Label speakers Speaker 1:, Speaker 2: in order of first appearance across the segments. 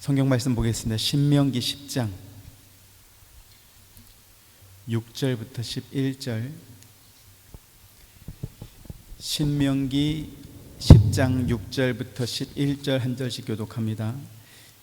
Speaker 1: 성경 말씀 보겠습니다. 신명기 10장 6절부터 11절. 신명기 10장 6절부터 11절 한 절씩 교독합니다.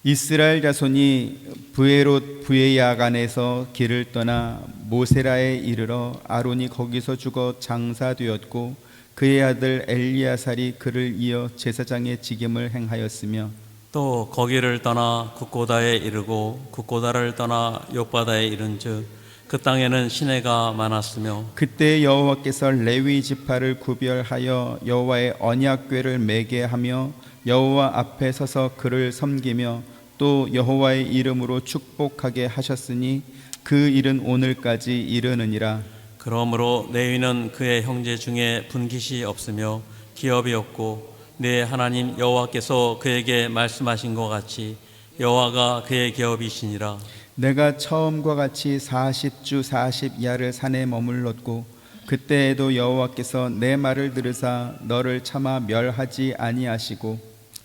Speaker 1: 이스라엘 자손이 브에롯 브에야간에서 길을 떠나 모세라에 이르러 아론이 거기서 죽어 장사되었고 그의 아들 엘리야살이 그를 이어 제사장의 직임을 행하였으며
Speaker 2: 또 거기를 떠나 굿고다에 이르고 굿고다를 떠나 욥바다에 이른즉 그 땅에는 시내가 많았으며
Speaker 1: 그때 여호와께서 레위 지파를 구별하여 여호와의 언약궤를 매게 하며 여호와 앞에 서서 그를 섬기며 또 여호와의 이름으로 축복하게 하셨으니 그 일은 오늘까지 이르느니라.
Speaker 2: 그러므로 레위는 그의 형제 중에 분깃이 없으며 기업이 없고 내 하나님 여호와께서 그에게 말씀하신 것 같이 여호와가 그의 기업이시니라.
Speaker 1: 내가 처음과 같이 40주 40야를 산에 머물렀고 그때에도 여호와께서 내 말을 들으사 너를 차마 멸하지 아니하시고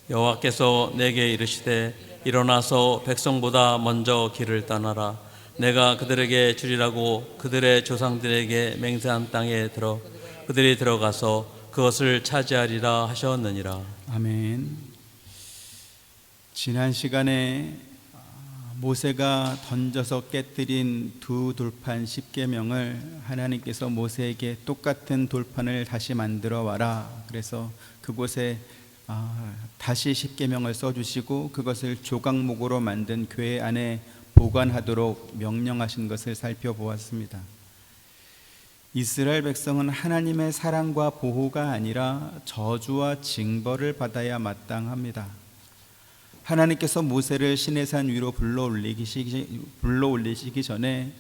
Speaker 2: 여호와께서 내게 이르시되 일어나서 백성보다 먼저 길을 떠나라. 내가 그들에게 주리라고 그들의 조상들에게 맹세한 땅에 그들이 들어가서 그것을 차지하리라 하셨느니라.
Speaker 1: 아멘. 지난 시간에 모세가 던져서 깨뜨린 두 돌판 10계명을 하나님께서 모세에게 똑같은 돌판을 다시 만들어 와라. 그래서 그곳에 다시 10계명을 써주시고 그것을 조각목으로 만든 궤 안에 보관하도록 명령하신 것을 살펴보았습니다. 이스라엘 백성은 하나님의 사랑과 보호가 아니라 저주와 징벌을 받아야 마땅합니다. 하나님께서 모세를 시내산 위로 불러올리시기 전에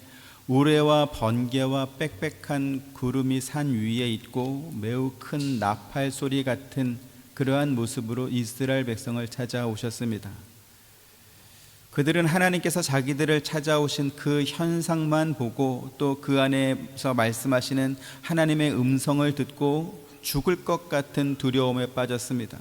Speaker 1: 우레와 번개와 빽빽한 구름이 산 위에 있고 매우 큰 나팔 소리 같은 그러한 모습으로 이스라엘 백성을 찾아오셨습니다. 그들은 하나님께서 자기들을 찾아오신 그 현상만 보고 또 그 안에서 말씀하시는 하나님의 음성을 듣고 죽을 것 같은 두려움에 빠졌습니다.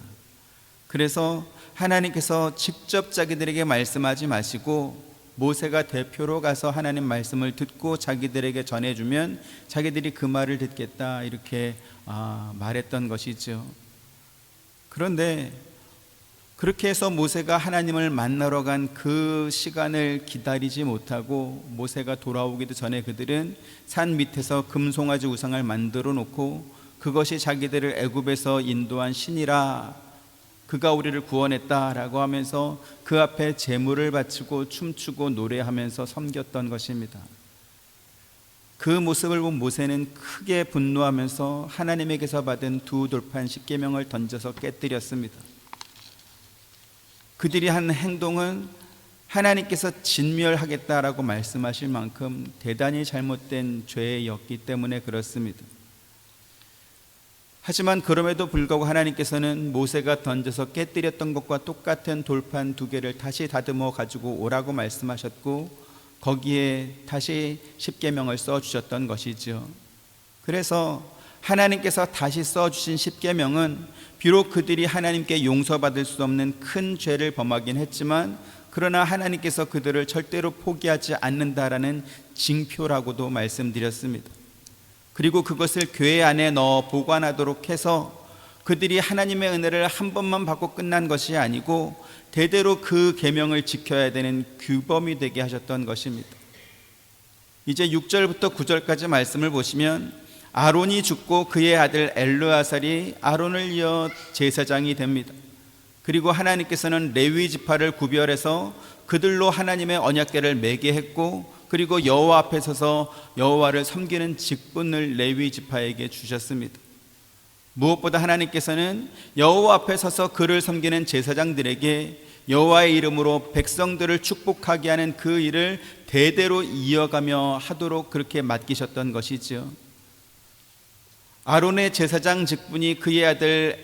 Speaker 1: 그래서 하나님께서 직접 자기들에게 말씀하지 마시고 모세가 대표로 가서 하나님 말씀을 듣고 자기들에게 전해주면 자기들이 그 말을 듣겠다 이렇게 말했던 것이죠. 그런데 그렇게 해서 모세가 하나님을 만나러 간 그 시간을 기다리지 못하고 모세가 돌아오기도 전에 그들은 산 밑에서 금송아지 우상을 만들어 놓고 그것이 자기들을 애굽에서 인도한 신이라 그가 우리를 구원했다라고 하면서 그 앞에 제물을 바치고 춤추고 노래하면서 섬겼던 것입니다. 그 모습을 본 모세는 크게 분노하면서 하나님에게서 받은 두 돌판 10계명을 던져서 깨뜨렸습니다. 그들이 한 행동은 하나님께서 진멸하겠다라고 말씀하실 만큼 대단히 잘못된 죄였기 때문에 그렇습니다. 하지만 그럼에도 불구하고 하나님께서는 모세가 던져서 깨뜨렸던 것과 똑같은 돌판 두 개를 다시 다듬어 가지고 오라고 말씀하셨고 거기에 다시 10계명을 써주셨던 것이죠. 그래서 하나님께서 다시 써주신 10계명은 비록 그들이 하나님께 용서받을 수 없는 큰 죄를 범하긴 했지만 그러나 하나님께서 그들을 절대로 포기하지 않는다라는 징표라고도 말씀드렸습니다. 그리고 그것을 교회 안에 넣어 보관하도록 해서 그들이 하나님의 은혜를 한 번만 받고 끝난 것이 아니고 대대로 그 계명을 지켜야 되는 규범이 되게 하셨던 것입니다. 이제 6절부터 9절까지 말씀을 보시면 아론이 죽고 그의 아들 엘르아살이 아론을 이어 제사장이 됩니다. 그리고 하나님께서는 레위 지파를 구별해서 그들로 하나님의 언약궤를 매게 했고 그리고 여호와 앞에 서서 여호와를 섬기는 직분을 레위 지파에게 주셨습니다. 무엇보다 하나님께서는 여호와 앞에 서서 그를 섬기는 제사장들에게 여호와의 이름으로 백성들을 축복하게 하는 그 일을 대대로 이어가며 하도록 그렇게 맡기셨던 것이죠. 아론의 제사장 직분이 그의 아들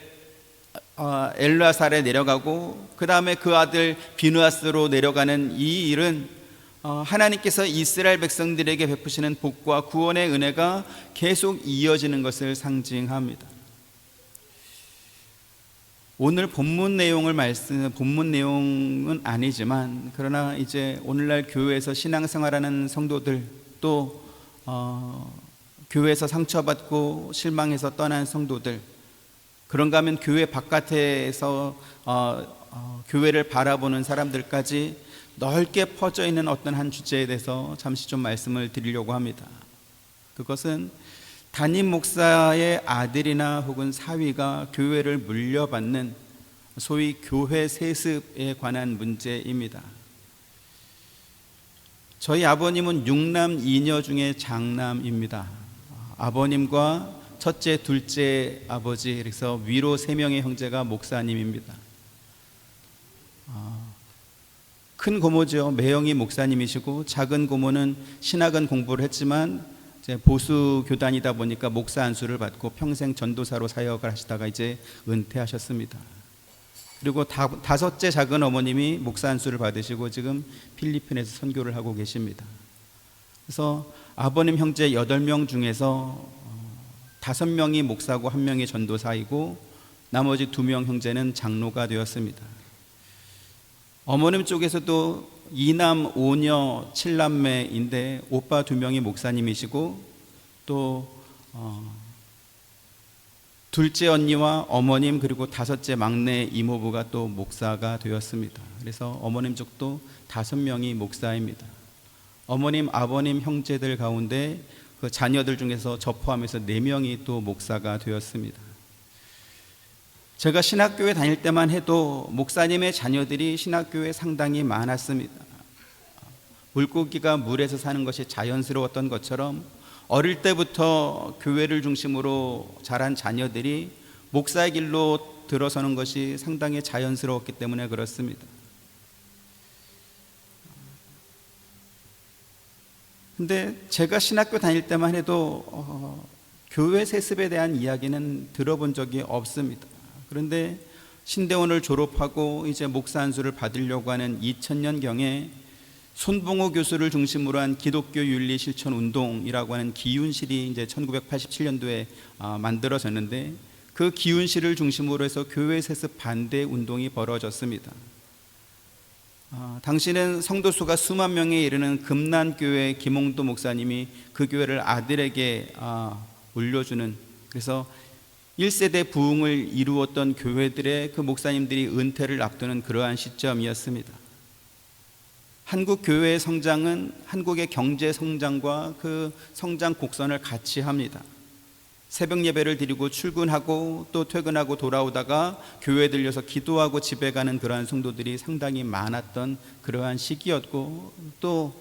Speaker 1: 엘르아살에 내려가고 그 다음에 그 아들 비느하스로 내려가는 이 일은 하나님께서 이스라엘 백성들에게 베푸시는 복과 구원의 은혜가 계속 이어지는 것을 상징합니다. 오늘 본문 내용은 아니지만 그러나 이제 오늘날 교회에서 신앙생활하는 성도들 또 교회에서 상처받고 실망해서 떠난 성도들, 그런가 하면 교회 바깥에서 교회를 바라보는 사람들까지 넓게 퍼져 있는 어떤 한 주제에 대해서 잠시 좀 말씀을 드리려고 합니다. 그것은 담임 목사의 아들이나 혹은 사위가 교회를 물려받는 소위 교회 세습에 관한 문제입니다. 저희 아버님은 6남 2녀 중에 장남입니다. 아버님과 첫째, 둘째 아버지, 그래서 위로 3명의 형제가 목사님입니다. 큰 고모죠. 매형이 목사님이시고 작은 고모는 신학은 공부를 했지만 이제 보수 교단이다 보니까 목사 안수를 받고 평생 전도사로 사역을 하시다가 이제 은퇴하셨습니다. 그리고 다섯째 작은 어머님이 목사 안수를 받으시고 지금 필리핀에서 선교를 하고 계십니다. 그래서 아버님 형제 8명 중에서 5명이 목사고 1명이 전도사이고 나머지 2명 형제는 장로가 되었습니다. 어머님 쪽에서도 2남 5녀 7남매인데 오빠 2명이 목사님이시고 또 둘째 언니와 어머님 그리고 5째 막내 이모부가 또 목사가 되었습니다. 그래서 어머님 쪽도 5명이 목사입니다. 어머님, 아버님 형제들 가운데 그 자녀들 중에서 저 포함해서 4명이 또 목사가 되었습니다. 제가 신학교에 다닐 때만 해도 목사님의 자녀들이 신학교에 상당히 많았습니다. 물고기가 물에서 사는 것이 자연스러웠던 것처럼 어릴 때부터 교회를 중심으로 자란 자녀들이 목사의 길로 들어서는 것이 상당히 자연스러웠기 때문에 그렇습니다. 근데 제가 신학교 다닐 때만 해도 교회 세습에 대한 이야기는 들어본 적이 없습니다. 그런데 신대원을 졸업하고 이제 목사 안수를 받으려고 하는 2000년경에 손봉호 교수를 중심으로 한 기독교 윤리 실천 운동이라고 하는 기윤실이 이제 1987년도에 만들어졌는데 그 기윤실을 중심으로 해서 교회 세습 반대 운동이 벌어졌습니다. 당시는 성도 수가 수만 명에 이르는 금난교회 김홍도 목사님이 그 교회를 아들에게 물려주는, 그래서 1세대 부흥을 이루었던 교회들의 그 목사님들이 은퇴를 앞두는 그러한 시점이었습니다. 한국 교회의 성장은 한국의 경제 성장과 그 성장 곡선을 같이 합니다. 새벽 예배를 드리고 출근하고 또 퇴근하고 돌아오다가 교회에 들려서 기도하고 집에 가는 그러한 성도들이 상당히 많았던 그러한 시기였고 또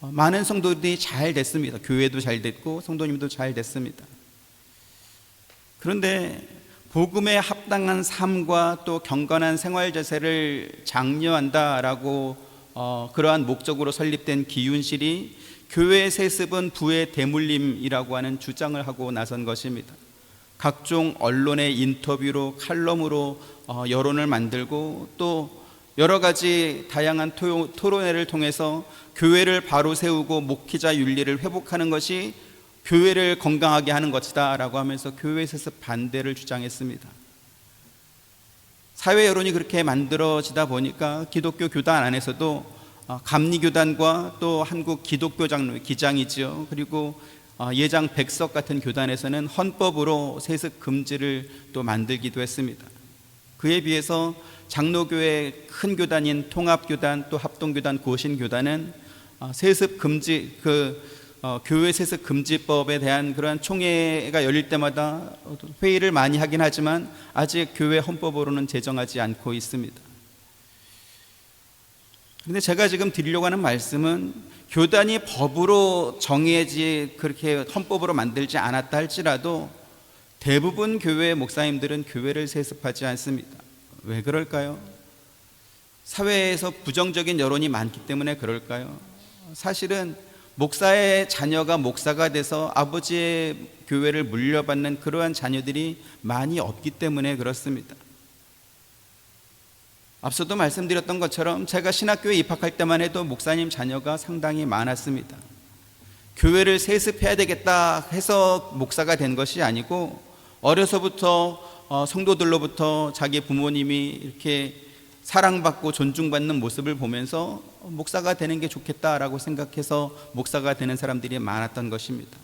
Speaker 1: 많은 성도들이 잘 됐습니다. 교회도 잘 됐고 성도님도 잘 됐습니다. 그런데 복음에 합당한 삶과 또 경건한 생활 자세를 장려한다라고 그러한 목적으로 설립된 기윤실이 교회 세습은 부의 대물림이라고 하는 주장을 하고 나선 것입니다. 각종 언론의 인터뷰로 칼럼으로 여론을 만들고 또 여러 가지 다양한 토론회를 통해서 교회를 바로 세우고 목회자 윤리를 회복하는 것이 교회를 건강하게 하는 것이다 라고 하면서 교회 세습 반대를 주장했습니다. 사회 여론이 그렇게 만들어지다 보니까 기독교 교단 안에서도 감리교단과 또 한국 기독교 장로 기장이죠. 그리고 예장 백석 같은 교단에서는 헌법으로 세습 금지를 또 만들기도 했습니다. 그에 비해서 장로교회 큰 교단인 통합교단 또 합동교단 고신교단은 세습 금지 교회 세습 금지법에 대한 그러한 총회가 열릴 때마다 회의를 많이 하긴 하지만 아직 교회 헌법으로는 제정하지 않고 있습니다. 그런데 제가 지금 드리려고 하는 말씀은 교단이 법으로 정해지 그렇게 헌법으로 만들지 않았다 할지라도 대부분 교회 목사님들은 교회를 세습하지 않습니다. 왜 그럴까요? 사회에서 부정적인 여론이 많기 때문에 그럴까요? 사실은 목사의 자녀가 목사가 돼서 아버지의 교회를 물려받는 그러한 자녀들이 많이 없기 때문에 그렇습니다. 앞서도 말씀드렸던 것처럼 제가 신학교에 입학할 때만 해도 목사님 자녀가 상당히 많았습니다. 교회를 세습해야 되겠다 해서 목사가 된 것이 아니고 어려서부터 성도들로부터 자기 부모님이 이렇게 사랑받고 존중받는 모습을 보면서 목사가 되는 게 좋겠다라고 생각해서 목사가 되는 사람들이 많았던 것입니다.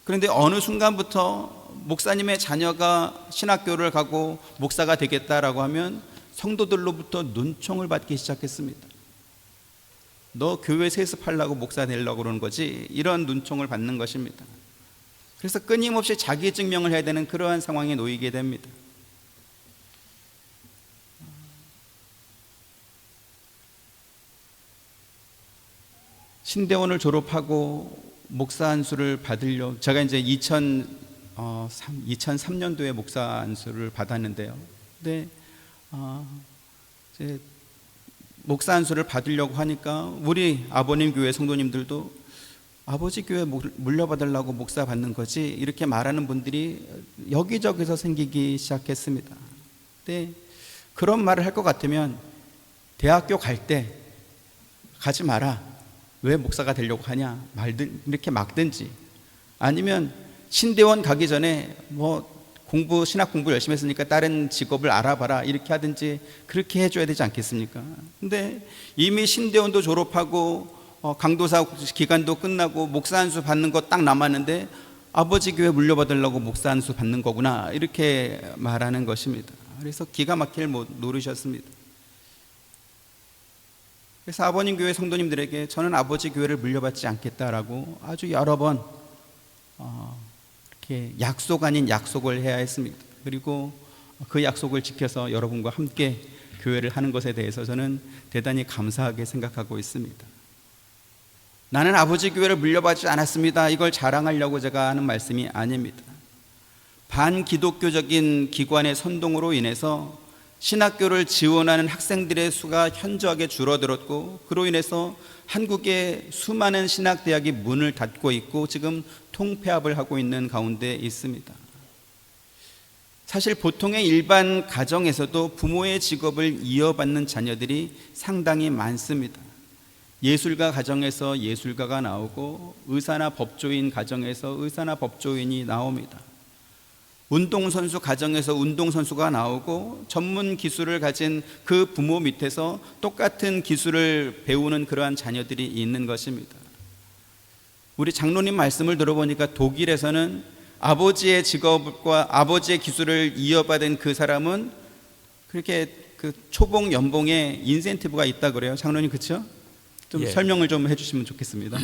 Speaker 1: 그런데 어느 순간부터 목사님의 자녀가 신학교를 가고 목사가 되겠다라고 하면 성도들로부터 눈총을 받기 시작했습니다. 너 교회 세습하려고 목사 되려고 그러는 거지? 이런 눈총을 받는 것입니다. 그래서 끊임없이 자기 증명을 해야 되는 그러한 상황에 놓이게 됩니다. 신대원을 졸업하고 목사 안수를 받으려, 제가 이제 2003년도에 목사 안수를 받았는데요. 근데 이제 목사 안수를 받으려고 하니까 우리 아버님 교회 성도님들도 아버지 교회 물려받으려고 목사 받는 거지, 이렇게 말하는 분들이 여기저기서 생기기 시작했습니다. 근데 그런 말을 할 것 같으면 대학교 갈 때 가지 마라, 왜 목사가 되려고 하냐, 말든 이렇게 막든지, 아니면 신대원 가기 전에 신학 공부 열심히 했으니까 다른 직업을 알아봐라, 이렇게 하든지 그렇게 해줘야 되지 않겠습니까? 근데 이미 신대원도 졸업하고 강도사 기간도 끝나고 목사 안수 받는 거 딱 남았는데 아버지 교회 물려받으려고 목사 안수 받는 거구나, 이렇게 말하는 것입니다. 그래서 기가 막힐 노릇이었습니다. 그래서 아버님 교회 성도님들에게 저는 아버지 교회를 물려받지 않겠다라고 아주 여러 번 이렇게 약속 아닌 약속을 해야 했습니다. 그리고 그 약속을 지켜서 여러분과 함께 교회를 하는 것에 대해서 저는 대단히 감사하게 생각하고 있습니다. 나는 아버지 교회를 물려받지 않았습니다, 이걸 자랑하려고 제가 하는 말씀이 아닙니다. 반기독교적인 기관의 선동으로 인해서 신학교를 지원하는 학생들의 수가 현저하게 줄어들었고, 그로 인해서 한국의 수많은 신학대학이 문을 닫고 있고 지금 통폐합을 하고 있는 가운데 있습니다. 사실 보통의 일반 가정에서도 부모의 직업을 이어받는 자녀들이 상당히 많습니다. 예술가 가정에서 예술가가 나오고, 의사나 법조인 가정에서 의사나 법조인이 나옵니다. 운동선수 가정에서 운동선수가 나오고, 전문 기술을 가진 그 부모 밑에서 똑같은 기술을 배우는 그러한 자녀들이 있는 것입니다. 우리 장로님 말씀을 들어보니까 독일에서는 아버지의 직업과 아버지의 기술을 이어받은 그 사람은 그렇게 그 초봉 연봉에 인센티브가 있다 그래요. 장로님, 그렇죠? 좀 설명을 좀 해주시면 좋겠습니다.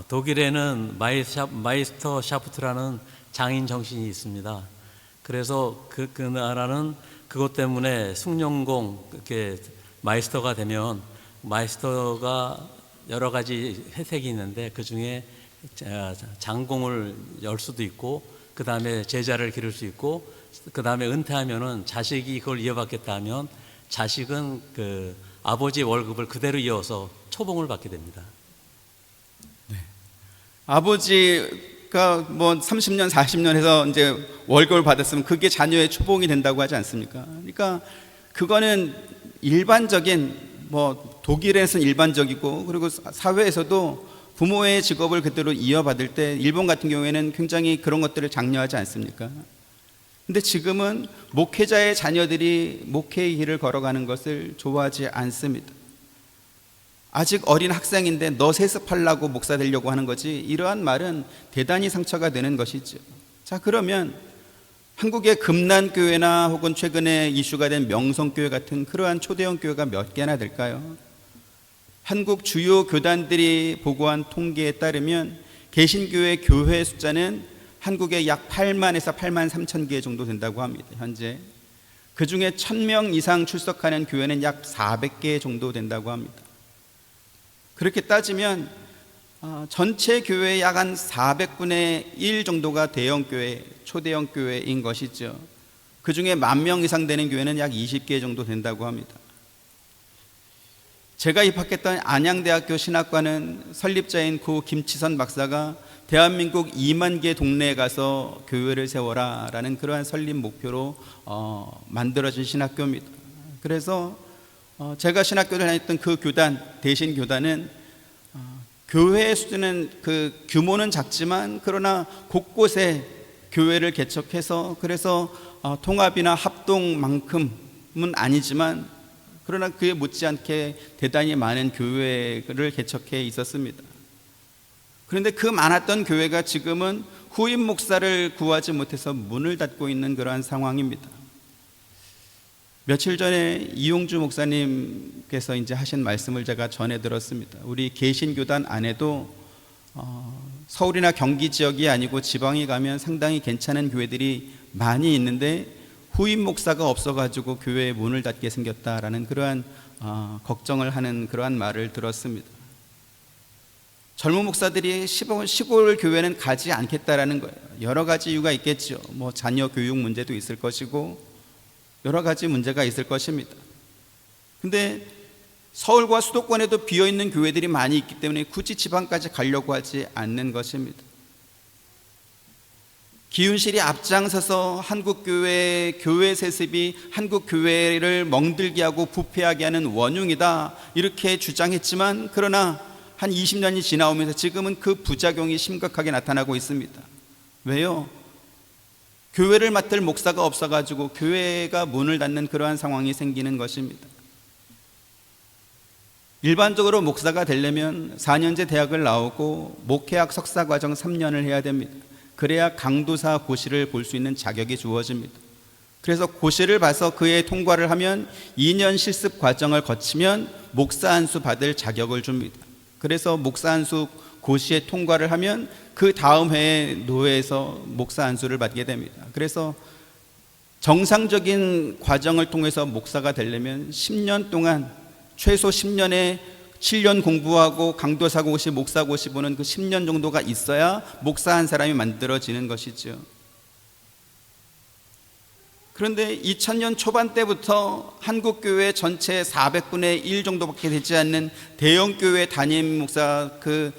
Speaker 2: 독일에는 마이스터 샤프트라는 장인 정신이 있습니다. 그래서 그 나라는 그것 때문에 숭룡공, 이렇게 마이스터가 되면 마이스터가 여러 가지 혜택이 있는데, 그 중에 장공을 열 수도 있고, 그 다음에 제자를 기를 수 있고, 그 다음에 은퇴하면은 자식이 그걸 이어받겠다 하면 자식은 그 아버지 월급을 그대로 이어서 초봉을 받게 됩니다.
Speaker 1: 네. 아버지가 30년, 40년 해서 이제 월급을 받았으면 그게 자녀의 초봉이 된다고 하지 않습니까? 그러니까 그거는 일반적인, 독일에서는 일반적이고, 그리고 사회에서도 부모의 직업을 그대로 이어받을 때 일본 같은 경우에는 굉장히 그런 것들을 장려하지 않습니까? 근데 지금은 목회자의 자녀들이 목회의 길을 걸어가는 것을 좋아하지 않습니다. 아직 어린 학생인데 너 세습하려고 목사 되려고 하는 거지, 이러한 말은 대단히 상처가 되는 것이죠. 자, 그러면 한국의 금난교회나 혹은 최근에 이슈가 된 명성교회 같은 그러한 초대형 교회가 몇 개나 될까요? 한국 주요 교단들이 보고한 통계에 따르면 개신교회 교회 숫자는 한국에 약 8만에서 8만 3천 개 정도 된다고 합니다. 현재 그 중에 1,000명 이상 출석하는 교회는 약 400개 정도 된다고 합니다. 그렇게 따지면 전체 교회의 약 한 400분의 1 정도가 대형교회, 초대형 교회인 것이죠. 그 중에 10,000명 이상 되는 교회는 약 20개 정도 된다고 합니다. 제가 입학했던 안양대학교 신학과는 설립자인 고 김치선 박사가 대한민국 2만 개 동네에 가서 교회를 세워라 라는 그러한 설립 목표로 만들어진 신학교입니다. 그래서 제가 신학교를 다녔던 그 교단, 대신교단은 교회의 수준은 그 규모는 작지만 그러나 곳곳에 교회를 개척해서 그래서 통합이나 합동만큼은 아니지만 그러나 그에 못지않게 대단히 많은 교회를 개척해 있었습니다. 그런데 그 많았던 교회가 지금은 후임 목사를 구하지 못해서 문을 닫고 있는 그러한 상황입니다. 며칠 전에 이용주 목사님께서 이제 하신 말씀을 제가 전해 들었습니다. 우리 개신교단 안에도 서울이나 경기 지역이 아니고 지방에 가면 상당히 괜찮은 교회들이 많이 있는데 후임 목사가 없어가지고 교회에 문을 닫게 생겼다라는 그러한 걱정을 하는 그러한 말을 들었습니다. 젊은 목사들이 시골 교회는 가지 않겠다라는 거예요. 여러 가지 이유가 있겠죠. 뭐 자녀 교육 문제도 있을 것이고 여러 가지 문제가 있을 것입니다. 근데 서울과 수도권에도 비어있는 교회들이 많이 있기 때문에 굳이 지방까지 가려고 하지 않는 것입니다. 기훈실이 앞장서서 한국교회 교회 세습이 한국교회를 멍들게 하고 부패하게 하는 원흉이다 이렇게 주장했지만 그러나 한 20년이 지나오면서 지금은 그 부작용이 심각하게 나타나고 있습니다. 왜요? 교회를 맡을 목사가 없어가지고 교회가 문을 닫는 그러한 상황이 생기는 것입니다. 일반적으로 목사가 되려면 4년제 대학을 나오고 목회학 석사과정 3년을 해야 됩니다. 그래야 강도사 고시를 볼 수 있는 자격이 주어집니다. 그래서 고시를 봐서 그에 통과를 하면 2년 실습 과정을 거치면 목사 안수 받을 자격을 줍니다. 그래서 목사 안수 고시에 통과를 하면 그 다음 해에 노회에서 목사 안수를 받게 됩니다. 그래서 정상적인 과정을 통해서 목사가 되려면 10년 동안 최소 10년에 7년 공부하고 강도사 고시, 목사 고시 보는 그 10년 정도가 있어야 목사 한 사람이 만들어지는 것이죠. 그런데 2000년 초반 때부터 한국교회 전체 400분의 1 정도밖에 되지 않는 대형교회 담임 목사 그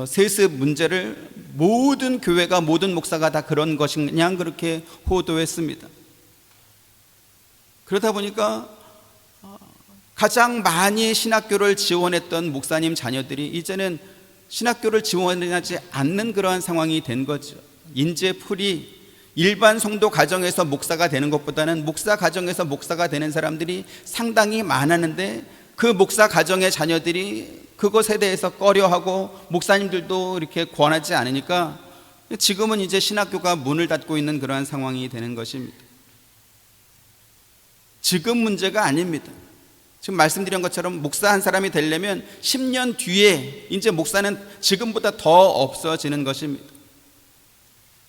Speaker 1: 세습 문제를 모든 교회가 모든 목사가 다 그런 것이냐 그렇게 호도했습니다. 그러다 보니까 가장 많이 신학교를 지원했던 목사님 자녀들이 이제는 신학교를 지원하지 않는 그러한 상황이 된 거죠. 인재풀이 일반 성도 가정에서 목사가 되는 것보다는 목사 가정에서 목사가 되는 사람들이 상당히 많았는데 그 목사 가정의 자녀들이 그것에 대해서 꺼려하고 목사님들도 이렇게 권하지 않으니까 지금은 이제 신학교가 문을 닫고 있는 그러한 상황이 되는 것입니다. 지금 문제가 아닙니다. 지금 말씀드린 것처럼 목사 한 사람이 되려면 10년 뒤에 이제 목사는 지금보다 더 없어지는 것입니다.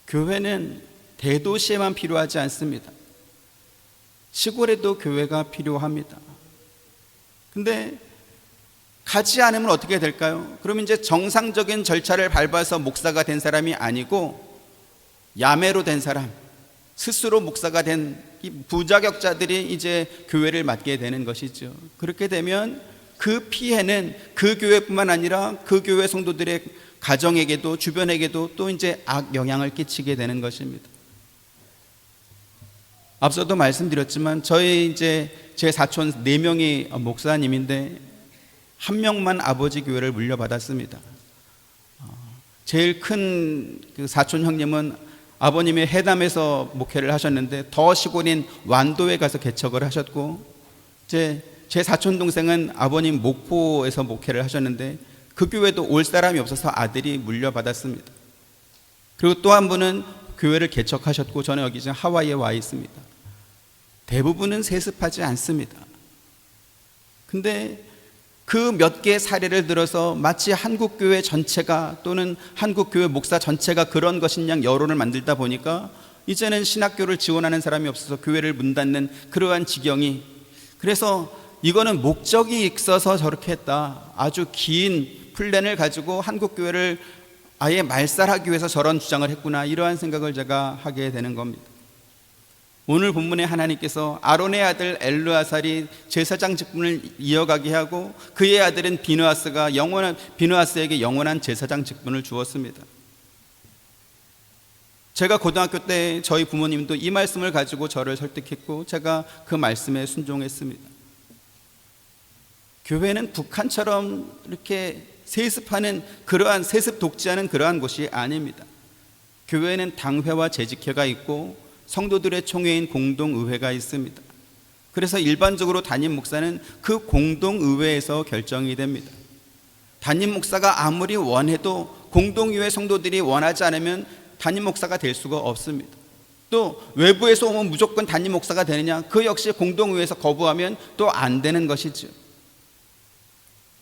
Speaker 1: 교회는 대도시에만 필요하지 않습니다. 시골에도 교회가 필요합니다. 근데 가지 않으면 어떻게 될까요? 그러면 이제 정상적인 절차를 밟아서 목사가 된 사람이 아니고 야매로 된 사람, 스스로 목사가 된 이 부자격자들이 이제 교회를 맡게 되는 것이죠. 그렇게 되면 그 피해는 그 교회뿐만 아니라 그 교회 성도들의 가정에게도 주변에게도 또 이제 악 영향을 끼치게 되는 것입니다. 앞서도 말씀드렸지만 저희 이제 제 사촌 4명이 목사님인데 한 명만 아버지 교회를 물려받았습니다. 제일 큰 그 사촌 형님은 아버님이 해담에서 목회를 하셨는데 더 시골인 완도에 가서 개척을 하셨고 제 사촌 동생은 아버님 목포에서 목회를 하셨는데 그 교회도 올 사람이 없어서 아들이 물려받았습니다. 그리고 또 한 분은 교회를 개척하셨고 저는 여기 지금 하와이에 와 있습니다. 대부분은 세습하지 않습니다. 근데 그 몇 개의 사례를 들어서 마치 한국교회 전체가 또는 한국교회 목사 전체가 그런 것인 양 여론을 만들다 보니까 이제는 신학교를 지원하는 사람이 없어서 교회를 문 닫는 그러한 지경이, 그래서 이거는 목적이 있어서 저렇게 했다, 아주 긴 플랜을 가지고 한국교회를 아예 말살하기 위해서 저런 주장을 했구나, 이러한 생각을 제가 하게 되는 겁니다. 오늘 본문에 하나님께서 아론의 아들 엘르아살이 제사장 직분을 이어가게 하고 그의 아들은 비느하스에게 영원한 제사장 직분을 주었습니다. 제가 고등학교 때 저희 부모님도 이 말씀을 가지고 저를 설득했고 제가 그 말씀에 순종했습니다. 교회는 북한처럼 이렇게 세습하는 그러한 세습 독재하는 그러한 곳이 아닙니다. 교회는 당회와 재직회가 있고 성도들의 총회인 공동의회가 있습니다. 그래서 일반적으로 담임 목사는 그 공동의회에서 결정이 됩니다. 담임 목사가 아무리 원해도 공동의회 성도들이 원하지 않으면 담임 목사가 될 수가 없습니다. 또 외부에서 오면 무조건 담임 목사가 되느냐? 그 역시 공동의회에서 거부하면 또 안 되는 것이죠.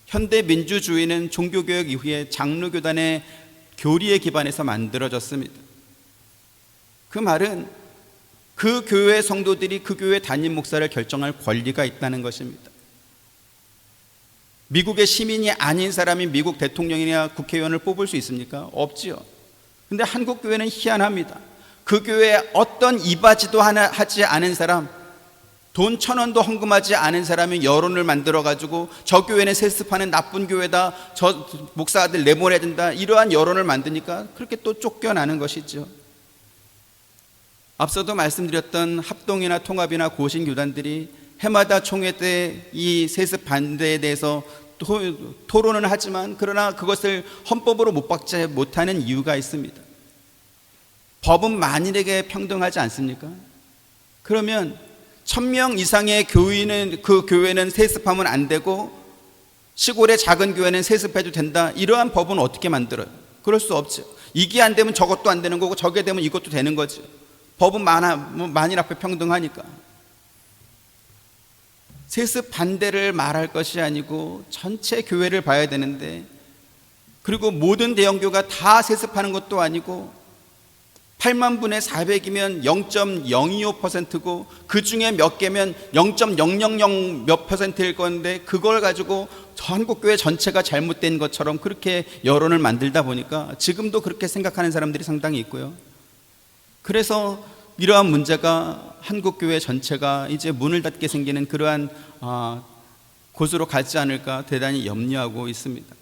Speaker 1: 현대 민주주의는 종교개혁 이후에 장로교단의 교리에 기반해서 만들어졌습니다. 그 말은 그 교회 성도들이 그 교회 담임 목사를 결정할 권리가 있다는 것입니다. 미국의 시민이 아닌 사람이 미국 대통령이나 국회의원을 뽑을 수 있습니까? 없지요. 근데 한국 교회는 희한합니다. 그 교회에 어떤 이바지도 하지 않은 사람, 돈 1,000원도 헌금하지 않은 사람이 여론을 만들어가지고 저 교회는 세습하는 나쁜 교회다, 저 목사들 내보내야 된다, 이러한 여론을 만드니까 그렇게 또 쫓겨나는 것이죠. 앞서도 말씀드렸던 합동이나 통합이나 고신교단들이 해마다 총회 때 이 세습 반대에 대해서 토론은 하지만 그러나 그것을 헌법으로 못 박지 못하는 이유가 있습니다. 법은 만인에게 평등하지 않습니까? 그러면 1,000명 이상의 교인은 그 교회는 세습하면 안 되고 시골의 작은 교회는 세습해도 된다, 이러한 법은 어떻게 만들어요? 그럴 수 없죠. 이게 안 되면 저것도 안 되는 거고 저게 되면 이것도 되는 거죠. 법은 만인 앞에 평등하니까. 세습 반대를 말할 것이 아니고 전체 교회를 봐야 되는데, 그리고 모든 대형교가 다 세습하는 것도 아니고 8만 분의 400이면 0.025%고 그 중에 몇 개면 0.000 몇 %일 건데 그걸 가지고 한국교회 전체가 잘못된 것처럼 그렇게 여론을 만들다 보니까 지금도 그렇게 생각하는 사람들이 상당히 있고요. 그래서 이러한 문제가 한국교회 전체가 이제 문을 닫게 생기는 그러한 곳으로 가지 않을까 대단히 염려하고 있습니다.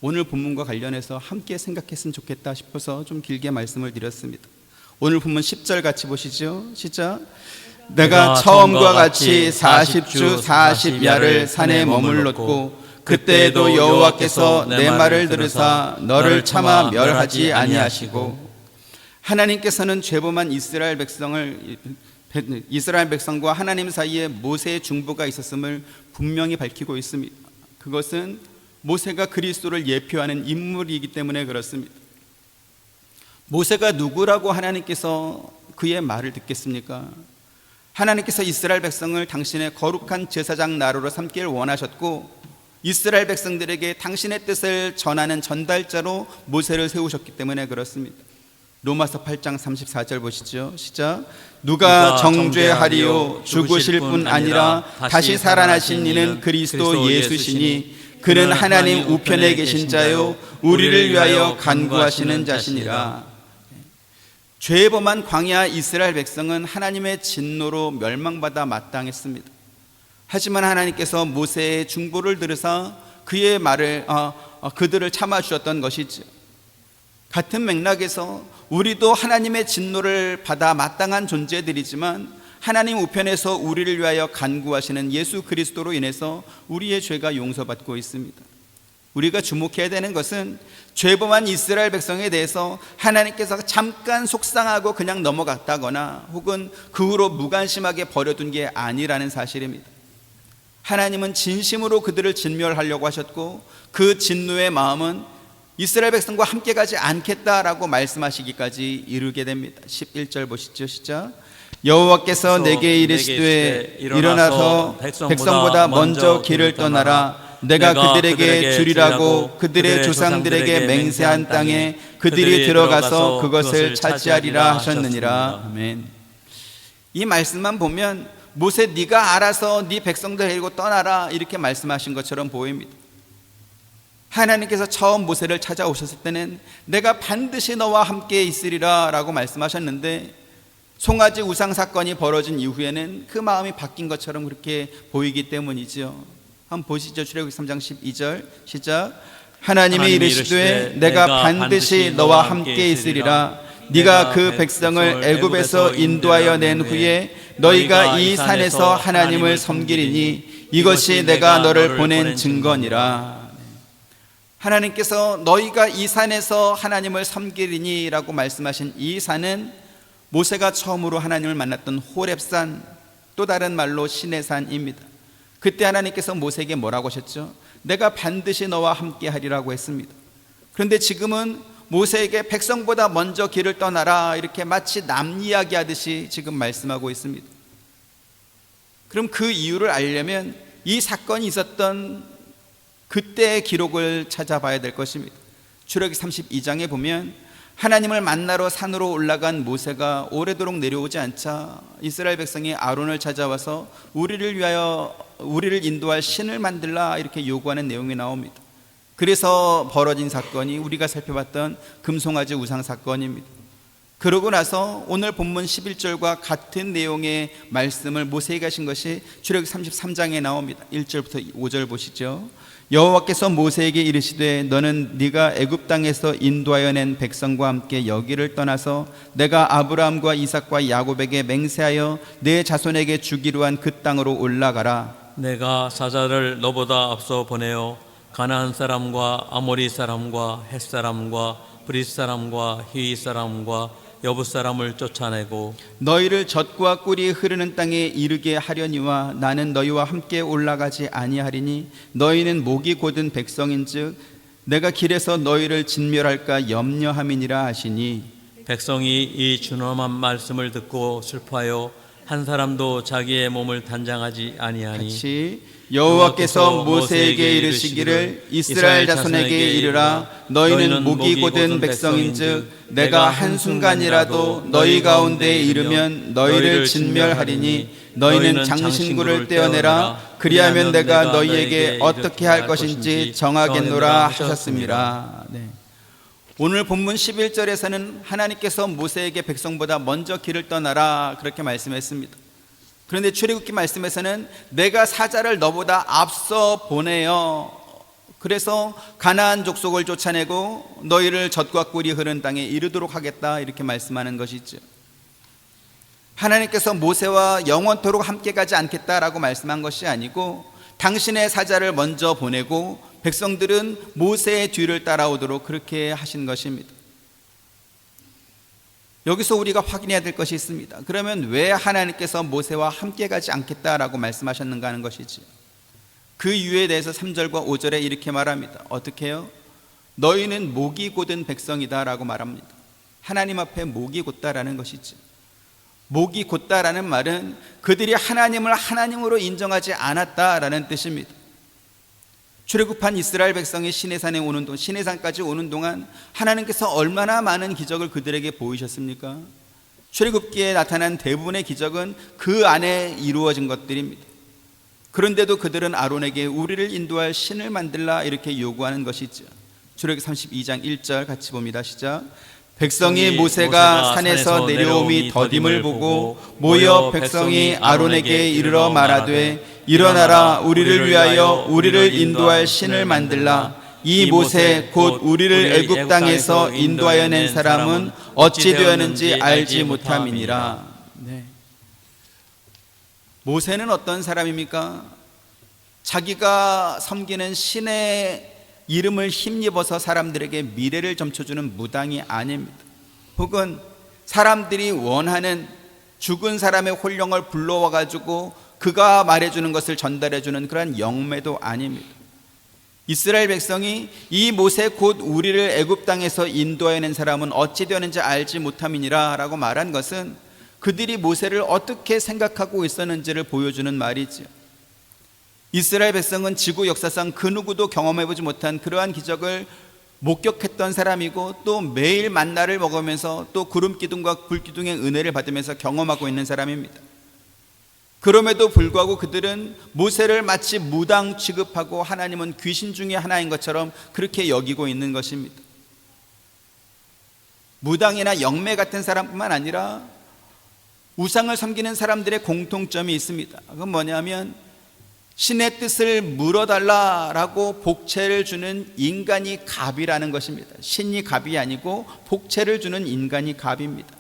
Speaker 1: 오늘 본문과 관련해서 함께 생각했으면 좋겠다 싶어서 좀 길게 말씀을 드렸습니다. 오늘 본문 10절 같이 보시죠. 시작. 내가 처음과 같이 40주 40야를 산에 머물렀고 그때에도 여호와께서 내 말을 들으사 너를 차마 멸하지 아니하시고, 하나님께서는 죄범한 이스라엘 백성과 하나님 사이에 모세의 중보가 있었음을 분명히 밝히고 있습니다. 그것은 모세가 그리스도를 예표하는 인물이기 때문에 그렇습니다. 모세가 누구라고 하나님께서 그의 말을 듣겠습니까? 하나님께서 이스라엘 백성을 당신의 거룩한 제사장 나라로 삼기를 원하셨고 이스라엘 백성들에게 당신의 뜻을 전하는 전달자로 모세를 세우셨기 때문에 그렇습니다. 로마서 8장 34절 보시죠. 시작. 누가 정죄하리요? 죽으실 뿐 아니라 다시 살아나신 이는 그리스도 예수시니 그는 하나님 우편에 계신 자요 우리를 위하여 간구하시는 자시니라. 죄범한 광야 이스라엘 백성은 하나님의 진노로 멸망받아 마땅했습니다. 하지만 하나님께서 모세의 중보를 들으사 그의 말을 그들을 참아주셨던 것이죠. 같은 맥락에서 우리도 하나님의 진노를 받아 마땅한 존재들이지만 하나님 우편에서 우리를 위하여 간구하시는 예수 그리스도로 인해서 우리의 죄가 용서받고 있습니다. 우리가 주목해야 되는 것은 죄범한 이스라엘 백성에 대해서 하나님께서 잠깐 속상하고 그냥 넘어갔다거나 혹은 그 후로 무관심하게 버려둔 게 아니라는 사실입니다. 하나님은 진심으로 그들을 진멸하려고 하셨고 그 진노의 마음은 이스라엘 백성과 함께 가지 않겠다라고 말씀하시기까지 이르게 됩니다. 11절 보시죠. 시작. 여호와께서 내게 이르시되 일어나서 백성보다 먼저 길을 떠나라. 내가 그들에게 주리라고 그들의 조상들에게 맹세한 땅에 그들이 들어가서 그것을 차지하리라 하셨느니라. 아멘. 이 말씀만 보면 모세 네가 알아서 네 백성들 데리고 떠나라 이렇게 말씀하신 것처럼 보입니다. 하나님께서 처음 모세를 찾아오셨을 때는 내가 반드시 너와 함께 있으리라 라고 말씀하셨는데 송아지 우상 사건이 벌어진 이후에는 그 마음이 바뀐 것처럼 그렇게 보이기 때문이죠. 한번 보시죠. 출애굽기 3장 12절 시작. 하나님이 이르시되 내가 반드시 너와 함께 있으리라. 네가 그 백성을 애굽에서 인도하여 낸 후에 너희가 이 산에서 하나님을 섬기리니 이것이 내가 너를 보낸 증거니라. 하나님께서 너희가 이 산에서 하나님을 섬기리니 라고 말씀하신 이 산은 모세가 처음으로 하나님을 만났던 호렙산, 또 다른 말로 신의 산입니다. 그때 하나님께서 모세에게 뭐라고 하셨죠? 내가 반드시 너와 함께 하리라고 했습니다. 그런데 지금은 모세에게 백성보다 먼저 길을 떠나라, 이렇게 마치 남 이야기하듯이 지금 말씀하고 있습니다. 그럼 그 이유를 알려면 이 사건이 있었던 그때의 기록을 찾아봐야 될 것입니다. 출애굽기 32장에 보면 하나님을 만나러 산으로 올라간 모세가 오래도록 내려오지 않자 이스라엘 백성이 아론을 찾아와서 우리를 인도할 신을 만들라, 이렇게 요구하는 내용이 나옵니다. 그래서 벌어진 사건이 우리가 살펴봤던 금송아지 우상 사건입니다. 그러고 나서 오늘 본문 11절과 같은 내용의 말씀을 모세에게 하신 것이 출애굽기 33장에 나옵니다. 1절부터 5절 보시죠. 여호와께서 모세에게 이르시되 너는 네가 애굽 땅에서 인도하여 낸 백성과 함께 여기를 떠나서 내가 아브라함과 이삭과 야곱에게 맹세하여 내 자손에게 주기로 한 그 땅으로 올라가라.
Speaker 2: 내가 사자를 너보다 앞서 보내어 가나안 사람과 아모리 사람과 헷 사람과 브릿 사람과 히위 사람과 여부 사람을 쫓아내고
Speaker 1: 너희를 젖과 꿀이 흐르는 땅에 이르게 하려니와 나는 너희와 함께 올라가지 아니하리니 너희는 목이 곧은 백성인즉 내가 길에서 너희를 진멸할까 염려함이니라 하시니.
Speaker 2: 백성이 이 준엄한 말씀을 듣고 슬퍼하여 한 사람도 자기의 몸을 단장하지 아니하니
Speaker 1: 같이 여호와께서 모세에게 이르시기를 이스라엘 자손에게 이르라 너희는 목이 곧은 백성인즉 내가 한순간이라도 너희 가운데에 이르면 너희를 진멸하리니 너희는 장신구를 떼어내라 그리하면 내가 너희에게 어떻게 할 것인지 정하겠노라 하셨습니다. 네. 오늘 본문 11절에서는 하나님께서 모세에게 백성보다 먼저 길을 떠나라, 그렇게 말씀했습니다. 그런데 출애굽기 말씀에서는 내가 사자를 너보다 앞서 보내어 그래서 가나안 족속을 쫓아내고 너희를 젖과 꿀이 흐른 땅에 이르도록 하겠다, 이렇게 말씀하는 것이죠. 하나님께서 모세와 영원토록 함께 가지 않겠다라고 말씀한 것이 아니고 당신의 사자를 먼저 보내고 백성들은 모세의 뒤를 따라오도록 그렇게 하신 것입니다. 여기서 우리가 확인해야 될 것이 있습니다. 그러면 왜 하나님께서 모세와 함께 가지 않겠다라고 말씀하셨는가 하는 것이지. 그 이유에 대해서 3절과 5절에 이렇게 말합니다. 어떻게 해요? 너희는 목이 곧은 백성이다 라고 말합니다. 하나님 앞에 목이 곧다라는 것이지. 목이 곧다라는 말은 그들이 하나님을 하나님으로 인정하지 않았다라는 뜻입니다. 출애굽한 이스라엘 백성이 시내산에 오는 동안, 시내산까지 오는 동안 하나님께서 얼마나 많은 기적을 그들에게 보이셨습니까? 출애굽기에 나타난 대부분의 기적은 그 안에 이루어진 것들입니다. 그런데도 그들은 아론에게 우리를 인도할 신을 만들라, 이렇게 요구하는 것이죠. 출애굽기 32장 1절 같이 봅니다. 시작. 백성이 모세가 산에서 내려옴이 더딤을 보고 모여 백성이 아론에게 이르러 말하되 일어나라 우리를 위하여 우리를 인도할 신을 만들라. 이 모세 곧 우리를 애굽 땅에서 인도하여 낸 사람은 어찌 되었는지 알지 못함이니라. 네. 모세는 어떤 사람입니까? 자기가 섬기는 신의 이름을 힘입어서 사람들에게 미래를 점쳐주는 무당이 아닙니다. 혹은 사람들이 원하는 죽은 사람의 혼령을 불러와 가지고 그가 말해주는 것을 전달해주는 그러한 영매도 아닙니다. 이스라엘 백성이 이 모세 곧 우리를 애굽 땅에서 인도해낸 사람은 어찌 되었는지 알지 못함이니라 라고 말한 것은 그들이 모세를 어떻게 생각하고 있었는지를 보여주는 말이죠. 이스라엘 백성은 지구 역사상 그 누구도 경험해보지 못한 그러한 기적을 목격했던 사람이고 또 매일 만나를 먹으면서 또 구름 기둥과 불 기둥의 은혜를 받으면서 경험하고 있는 사람입니다. 그럼에도 불구하고 그들은 모세를 마치 무당 취급하고 하나님은 귀신 중에 하나인 것처럼 그렇게 여기고 있는 것입니다. 무당이나 영매 같은 사람뿐만 아니라 우상을 섬기는 사람들의 공통점이 있습니다. 그건 뭐냐면 신의 뜻을 물어달라라고 복채를 주는 인간이 갑이라는 것입니다. 신이 갑이 아니고 복채를 주는 인간이 갑입니다.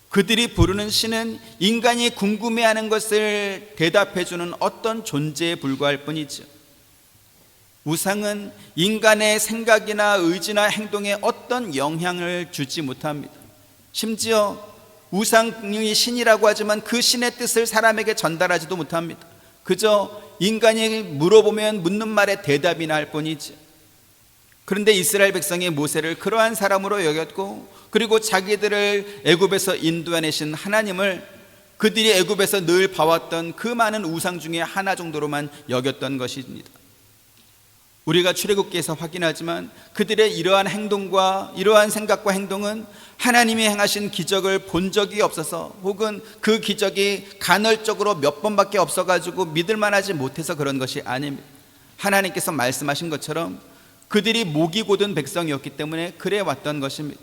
Speaker 1: 그들이 부르는 신은 인간이 궁금해하는 것을 대답해주는 어떤 존재에 불과할 뿐이죠. 우상은 인간의 생각이나 의지나 행동에 어떤 영향을 주지 못합니다. 심지어 우상이 신이라고 하지만 그 신의 뜻을 사람에게 전달하지도 못합니다. 그저 인간이 물어보면 묻는 말에 대답이나 할 뿐이지. 그런데 이스라엘 백성이 모세를 그러한 사람으로 여겼고, 그리고 자기들을 애굽에서 인도해내신 하나님을 그들이 애굽에서 늘 봐왔던 그 많은 우상 중에 하나 정도로만 여겼던 것입니다. 우리가 출애굽기에서 확인하지만 그들의 이러한 행동과 이러한 생각과 행동은 하나님이 행하신 기적을 본 적이 없어서, 혹은 그 기적이 간헐적으로 몇 번밖에 없어가지고 믿을만하지 못해서 그런 것이 아닙니다. 하나님께서 말씀하신 것처럼 그들이 목이 곧은 백성이었기 때문에 그래 왔던 것입니다.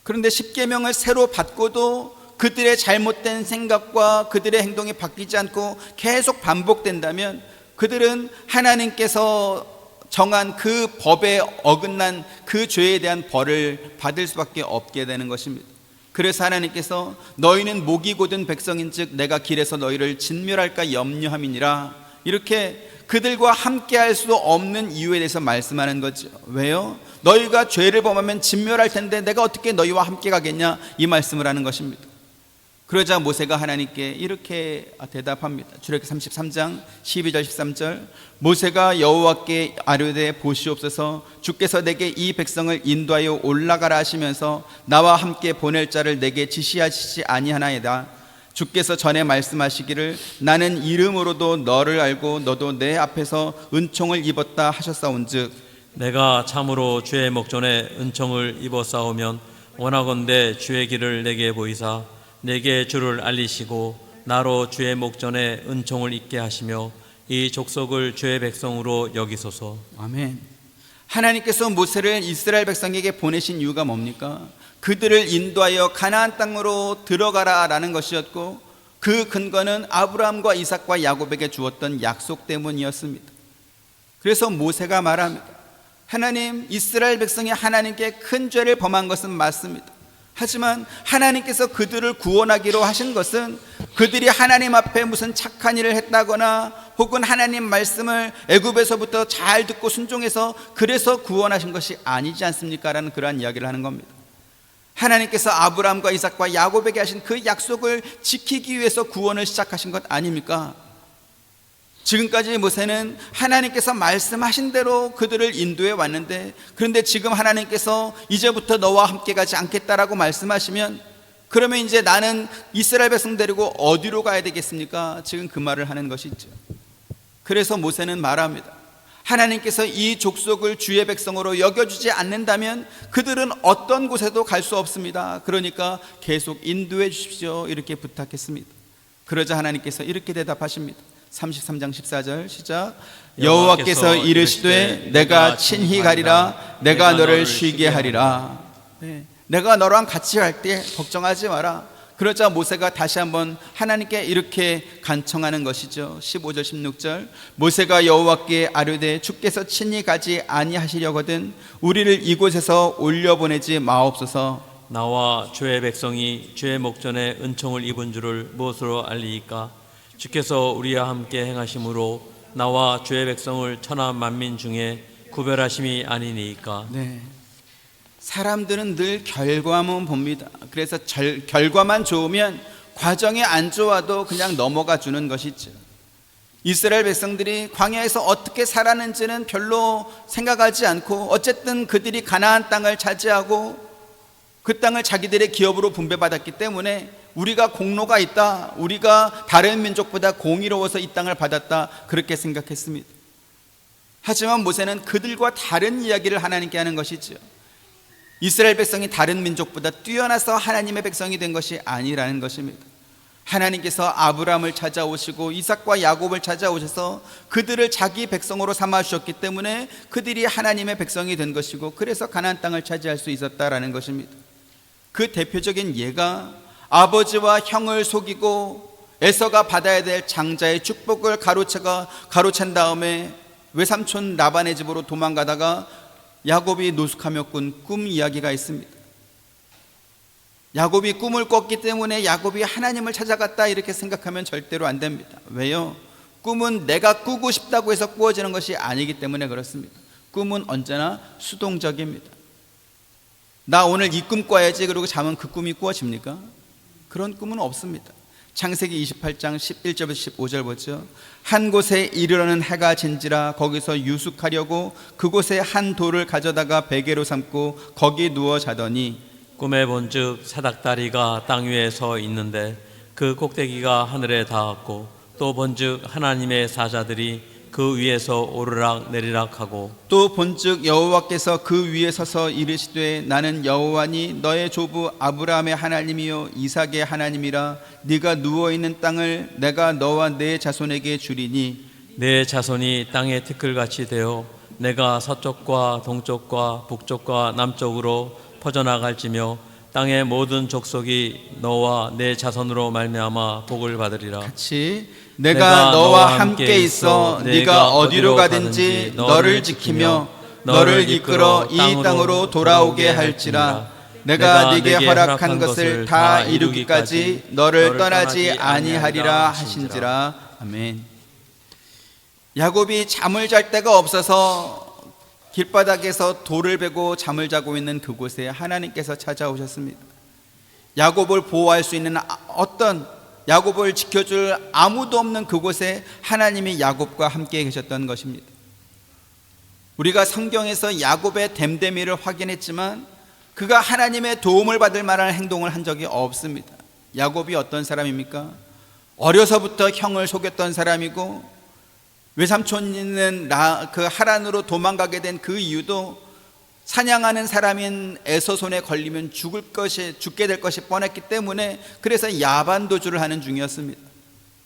Speaker 1: 그런데 십계명을 새로 받고도 그들의 잘못된 생각과 그들의 행동이 바뀌지 않고 계속 반복된다면 그들은 하나님께서 정한 그 법에 어긋난 그 죄에 대한 벌을 받을 수밖에 없게 되는 것입니다. 그래서 하나님께서 너희는 목이 곧은 백성인즉 내가 길에서 너희를 진멸할까 염려함이니라, 이렇게 그들과 함께 할 수 없는 이유에 대해서 말씀하는 거죠. 왜요? 너희가 죄를 범하면 진멸할 텐데 내가 어떻게 너희와 함께 가겠냐, 이 말씀을 하는 것입니다. 그러자 모세가 하나님께 이렇게 대답합니다. 출애굽기 33장 12절 13절, 모세가 여호와께 아뢰되 보시옵소서, 주께서 내게 이 백성을 인도하여 올라가라 하시면서 나와 함께 보낼 자를 내게 지시하시지 아니하나이다. 주께서 전에 말씀하시기를 나는 이름으로도 너를 알고 너도 내 앞에서 은총을 입었다 하셨사온즉,
Speaker 2: 내가 참으로 주의 목전에 은총을 입었사오면 원하건대 주의 길을 내게 보이사 내게 주를 알리시고 나로 주의 목전에 은총을 입게 하시며 이 족속을 주의 백성으로 여기소서.
Speaker 1: 아멘. 하나님께서 모세를 이스라엘 백성에게 보내신 이유가 뭡니까? 그들을 인도하여 가나안 땅으로 들어가라 라는 것이었고, 그 근거는 아브라함과 이삭과 야곱에게 주었던 약속 때문이었습니다. 그래서 모세가 말합니다. 하나님, 이스라엘 백성이 하나님께 큰 죄를 범한 것은 맞습니다. 하지만 하나님께서 그들을 구원하기로 하신 것은 그들이 하나님 앞에 무슨 착한 일을 했다거나 혹은 하나님 말씀을 애굽에서부터 잘 듣고 순종해서 그래서 구원하신 것이 아니지 않습니까? 라는 그러한 이야기를 하는 겁니다. 하나님께서 아브라함과 이삭과 야곱에게 하신 그 약속을 지키기 위해서 구원을 시작하신 것 아닙니까? 지금까지 모세는 하나님께서 말씀하신 대로 그들을 인도해 왔는데, 그런데 지금 하나님께서 이제부터 너와 함께 가지 않겠다라고 말씀하시면, 그러면 이제 나는 이스라엘 백성 데리고 어디로 가야 되겠습니까? 지금 그 말을 하는 것이죠. 그래서 모세는 말합니다. 하나님께서 이 족속을 주의 백성으로 여겨주지 않는다면 그들은 어떤 곳에도 갈 수 없습니다. 그러니까 계속 인도해 주십시오, 이렇게 부탁했습니다. 그러자 하나님께서 이렇게 대답하십니다. 33장 14절 시작. 여호와께서 이르시되 내가 친히 가리라, 내가 너를 쉬게 하리라. 내가 너랑 같이 갈 때 걱정하지 마라. 그러자 모세가 다시 한번 하나님께 이렇게 간청하는 것이죠. 15절 16절, 모세가 여호와께 아뢰되 주께서 친히 가지 아니하시려거든 우리를 이곳에서 올려보내지 마옵소서.
Speaker 2: 나와 주의 백성이 주의 목전에 은총을 입은 줄을 무엇으로 알리이까? 주께서 우리와 함께 행하심으로 나와 주의 백성을 천하 만민 중에 구별하심이 아니니이까.
Speaker 1: 네. 사람들은 늘 결과만 봅니다. 그래서 결과만 좋으면 과정이 안 좋아도 그냥 넘어가 주는 것이죠. 이스라엘 백성들이 광야에서 어떻게 살았는지는 별로 생각하지 않고 어쨌든 그들이 가나안 땅을 차지하고 그 땅을 자기들의 기업으로 분배받았기 때문에 우리가 공로가 있다, 우리가 다른 민족보다 공의로워서 이 땅을 받았다, 그렇게 생각했습니다. 하지만 모세는 그들과 다른 이야기를 하나님께 하는 것이죠. 이스라엘 백성이 다른 민족보다 뛰어나서 하나님의 백성이 된 것이 아니라는 것입니다. 하나님께서 아브라함을 찾아오시고 이삭과 야곱을 찾아오셔서 그들을 자기 백성으로 삼아 주셨기 때문에 그들이 하나님의 백성이 된 것이고, 그래서 가나안 땅을 차지할 수 있었다라는 것입니다. 그 대표적인 예가 아버지와 형을 속이고 에서가 받아야 될 장자의 축복을 가로챈 다음에 외삼촌 라반의 집으로 도망가다가 야곱이 노숙하며 꾼 꿈 이야기가 있습니다. 야곱이 꿈을 꿨기 때문에 야곱이 하나님을 찾아갔다 이렇게 생각하면 절대로 안 됩니다. 왜요? 꿈은 내가 꾸고 싶다고 해서 꾸어지는 것이 아니기 때문에 그렇습니다. 꿈은 언제나 수동적입니다. 나 오늘 이 꿈 꿔야지 그러고 자면 그 꿈이 꾸어집니까? 그런 꿈은 없습니다. 창세기 28장 11절부터 15절 보죠. 한 곳에 이르러는 해가 진지라 거기서 유숙하려고 그곳에 한 돌을 가져다가 베개로 삼고 거기 누워 자더니
Speaker 2: 꿈에 본즉 사닥다리가 땅 위에 서 있는데 그 꼭대기가 하늘에 닿았고 또 본즉 하나님의 사자들이 그 위에서 오르락 내리락 하고
Speaker 1: 또 본즉 여호와께서 그 위에 서서 이르시되 나는 여호와니 너의 조부 아브라함의 하나님이요 이삭의 하나님이라 네가 누워있는 땅을 내가 너와 네 자손에게 주리니
Speaker 2: 내 자손이 땅의 티끌같이 되어 내가 서쪽과 동쪽과 북쪽과 남쪽으로 퍼져나갈지며 땅의 모든 족속이 너와 내 자손으로 말미암아 복을 받으리라.
Speaker 1: 같이 내가 너와 함께 있어 네가 어디로 가든지 너를 지키며 너를 이끌어 이 땅으로 돌아오게 할지라 내가 네게 허락한 것을 다 이루기까지 너를 떠나지 아니하리라 하신지라. 아멘. 야곱이 잠을 잘 데가 없어서 길바닥에서 돌을 베고 잠을 자고 있는 그곳에 하나님께서 찾아오셨습니다. 야곱을 보호할 수 있는 어떤 야곱을 지켜줄 아무도 없는 그곳에 하나님이 야곱과 함께 계셨던 것입니다. 우리가 성경에서 야곱의 됨됨이를 확인했지만 그가 하나님의 도움을 받을 만한 행동을 한 적이 없습니다. 야곱이 어떤 사람입니까? 어려서부터 형을 속였던 사람이고 외삼촌은 그 하란으로 도망가게 된 그 이유도 사냥하는 사람인 에서 손에 걸리면 죽게 될 것이 뻔했기 때문에 그래서 야반도주를 하는 중이었습니다.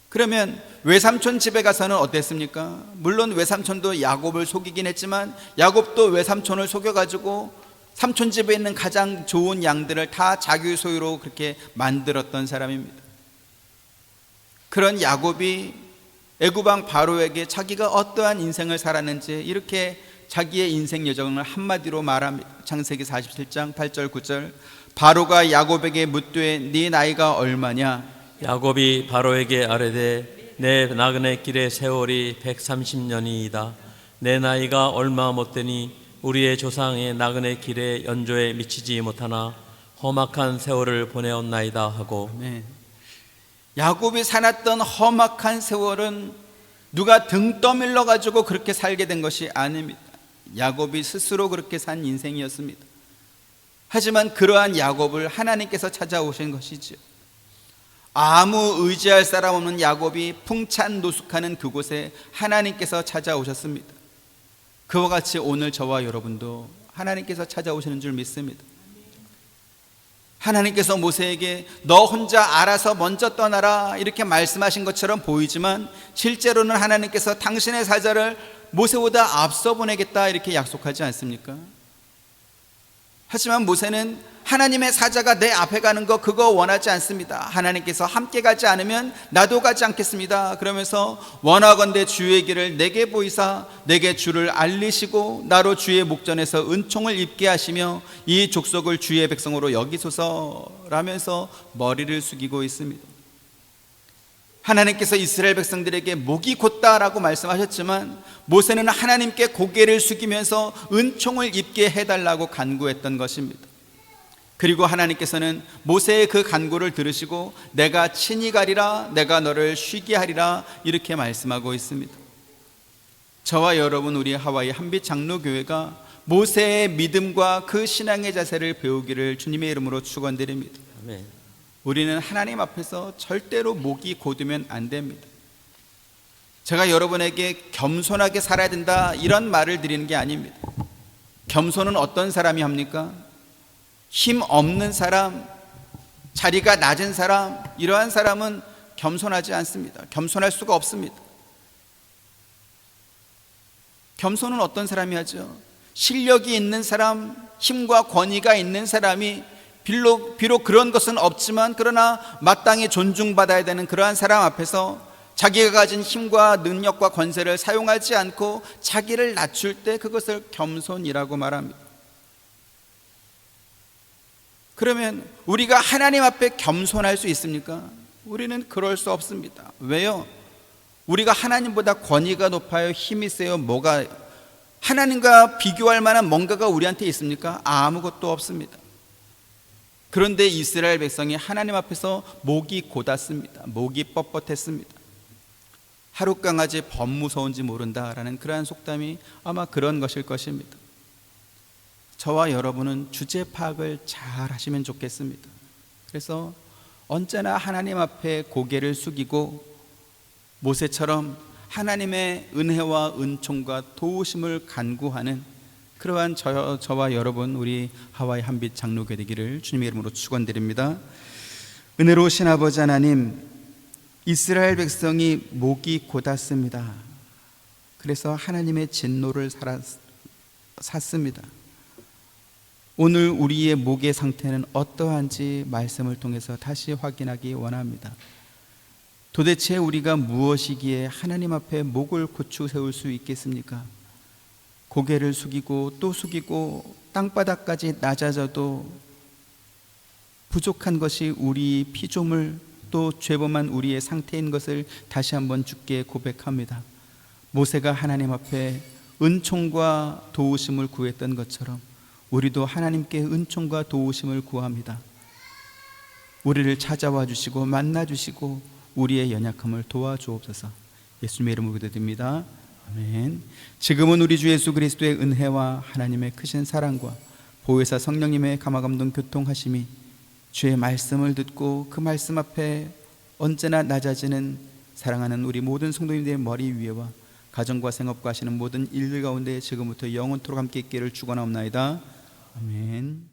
Speaker 1: 그러면 외삼촌 집에 가서는 어땠습니까? 물론 외삼촌도 야곱을 속이긴 했지만 야곱도 외삼촌을 속여가지고 삼촌 집에 있는 가장 좋은 양들을 다 자기 소유로 그렇게 만들었던 사람입니다. 그런 야곱이 애굽왕 바로에게 자기가 어떠한 인생을 살았는지 이렇게 자기의 인생 여정을 한마디로 말합니다. 창세기 47장 8절 9절 바로가 야곱에게 묻되 네 나이가 얼마냐?
Speaker 2: 야곱이 바로에게 아뢰되 내 나그네 길의 세월이 130년이이다. 내 나이가 얼마 못되니 우리의 조상의 나그네 길의 연조에 미치지 못하나 험악한 세월을 보내었나이다 하고.
Speaker 1: 네. 야곱이 살았던 험악한 세월은 누가 등 떠밀러 가지고 그렇게 살게 된 것이 아닙니다. 야곱이 스스로 그렇게 산 인생이었습니다. 하지만 그러한 야곱을 하나님께서 찾아오신 것이죠. 아무 의지할 사람 없는 야곱이 풍찬 노숙하는 그곳에 하나님께서 찾아오셨습니다. 그와 같이 오늘 저와 여러분도 하나님께서 찾아오시는 줄 믿습니다. 하나님께서 모세에게 너 혼자 알아서 먼저 떠나라 이렇게 말씀하신 것처럼 보이지만 실제로는 하나님께서 당신의 사자를 모세보다 앞서 보내겠다 이렇게 약속하지 않습니까? 하지만 모세는 하나님의 사자가 내 앞에 가는 거 그거 원하지 않습니다. 하나님께서 함께 가지 않으면 나도 가지 않겠습니다. 그러면서 원하건대 주의 길을 내게 보이사 내게 주를 알리시고 나로 주의 목전에서 은총을 입게 하시며 이 족속을 주의 백성으로 여기소서라면서 머리를 숙이고 있습니다. 하나님께서 이스라엘 백성들에게 목이 곧다라고 말씀하셨지만 모세는 하나님께 고개를 숙이면서 은총을 입게 해달라고 간구했던 것입니다. 그리고 하나님께서는 모세의 그 간구를 들으시고 내가 친히 가리라 내가 너를 쉬게 하리라 이렇게 말씀하고 있습니다. 저와 여러분 우리 하와이 한빛 장로교회가 모세의 믿음과 그 신앙의 자세를 배우기를 주님의 이름으로 축원드립니다.
Speaker 2: 아멘.
Speaker 1: 우리는 하나님 앞에서 절대로 목이 곧으면 안 됩니다. 제가 여러분에게 겸손하게 살아야 된다 이런 말을 드리는 게 아닙니다. 겸손은 어떤 사람이 합니까? 힘 없는 사람, 자리가 낮은 사람, 이러한 사람은 겸손하지 않습니다. 겸손할 수가 없습니다. 겸손은 어떤 사람이 하죠? 실력이 있는 사람, 힘과 권위가 있는 사람이 비록 그런 것은 없지만 그러나 마땅히 존중받아야 되는 그러한 사람 앞에서 자기가 가진 힘과 능력과 권세를 사용하지 않고 자기를 낮출 때 그것을 겸손이라고 말합니다. 그러면 우리가 하나님 앞에 겸손할 수 있습니까? 우리는 그럴 수 없습니다. 왜요? 우리가 하나님보다 권위가 높아요? 힘이 세요? 뭐가 하나님과 비교할 만한 뭔가가 우리한테 있습니까? 아무것도 없습니다. 그런데 이스라엘 백성이 하나님 앞에서 목이 곧았습니다. 목이 뻣뻣했습니다. 하루 강아지 범 무서운지 모른다라는 그러한 속담이 아마 그런 것일 것입니다. 저와 여러분은 주제 파악을 잘 하시면 좋겠습니다. 그래서 언제나 하나님 앞에 고개를 숙이고 모세처럼 하나님의 은혜와 은총과 도우심을 간구하는 그러한 저와 여러분, 우리 하와이 한빛 장로교 되기를 주님의 이름으로 축원드립니다. 은혜로우신 아버지 하나님, 이스라엘 백성이 목이 곧았습니다. 그래서 하나님의 진노를 샀습니다. 오늘 우리의 목의 상태는 어떠한지 말씀을 통해서 다시 확인하기 원합니다. 도대체 우리가 무엇이기에 하나님 앞에 목을 고추 세울 수 있겠습니까? 고개를 숙이고 또 숙이고 땅바닥까지 낮아져도 부족한 것이 우리 피조물 또 죄범한 우리의 상태인 것을 다시 한번 주께 고백합니다. 모세가 하나님 앞에 은총과 도우심을 구했던 것처럼 우리도 하나님께 은총과 도우심을 구합니다. 우리를 찾아와 주시고 만나 주시고 우리의 연약함을 도와주옵소서. 예수님의 이름으로 기도드립니다. 아멘. 지금은 우리 주 예수 그리스도의 은혜와 하나님의 크신 사랑과 보혜사 성령님의 감화감동 교통하심이 주의 말씀을 듣고 그 말씀 앞에 언제나 낮아지는 사랑하는 우리 모든 성도님들의 머리 위에와 가정과 생업과 하시는 모든 일들 가운데 지금부터 영원토록 함께 있기를 축원하옵나이다. 아멘.